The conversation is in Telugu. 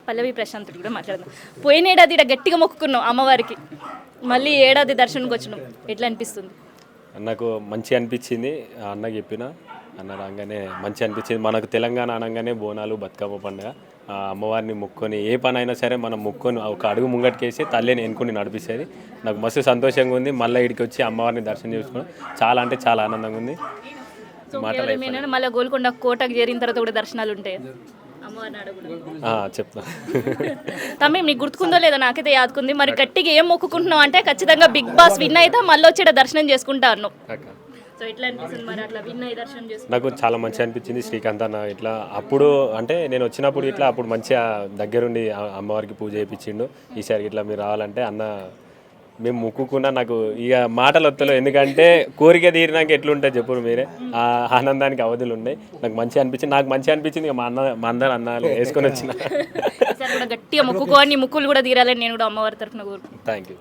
పల్లవి ప్రశాంత్ కూడా మాట్లాడదాం. పోయిన ఏడాది ఇక్కడ గట్టిగా మొక్కుకున్నాం అమ్మవారికి, మళ్ళీ ఏడాది దర్శనంకి వచ్చినాం, ఎట్లా అనిపిస్తుంది? నాకు మంచి అనిపించింది. అన్న చెప్పిన అన్న రాగానే మంచి అనిపించింది. మనకు తెలంగాణ అనగానే బోనాలు, బతుకమ్మ పండుగ. అమ్మవారిని మొక్కుకొని ఏ పని అయినా సరే మనం మొక్కుకొని ఒక అడుగు ముంగటికేసి తల్లిని ఎన్నుకొని నడిపిస్తుంది. నాకు మస్తు సంతోషంగా ఉంది. మళ్ళీ ఇక్కడికి వచ్చి అమ్మవారిని దర్శనం చేసుకుని చాలా అంటే చాలా ఆనందంగా ఉంది. మళ్ళీ గోల్కొండ కోటకు చేరిన తర్వాత కూడా దర్శనాలు ఉంటాయి అమ్మవారిని అడుగు చెప్తా. తమ్మి నీకు గుర్తుకుందో లేదో నాకైతే యాదుకుంది. మరి గట్టిగా ఏం మొక్కుకుంటున్నావు అంటే ఖచ్చితంగా బిగ్ బాస్ విన్ అయితే మళ్ళీ వచ్చి దర్శనం చేసుకుంటా అన్నావు. సో ఎట్లా అనిపిస్తుంది మరి అట్లా విన్ అయ్యి దర్శనం చేసుకుంటా? నాకు చాలా మంచిగా అనిపించింది. శ్రీకాంత్ అన్న ఇట్లా అప్పుడు అంటే నేను వచ్చినప్పుడు ఇట్లా అప్పుడు మంచిగా దగ్గరుండి అమ్మవారికి పూజ చేయించిండు. ఈసారి ఇట్లా మీరు రావాలంటే అన్న మేము మొక్కుకున్నా. నాకు ఇక మాటలు వస్తలేవు, ఎందుకంటే కోరిక తీరినాక ఎట్లుంటుంది చెప్పుడు మీరే. ఆ ఆనందానికి అవధులు ఉన్నాయి. నాకు మంచిగా అనిపించింది. నాకు మంచిగా అనిపించింది. ఇక మా అందరు అన్నాలు వేసుకొని వచ్చిన గట్టిగా మొక్కుకోని ముక్కులు కూడా తీరాలని నేను కూడా అమ్మవారి తరఫున కోరుకుంటున్నాను. Thank you.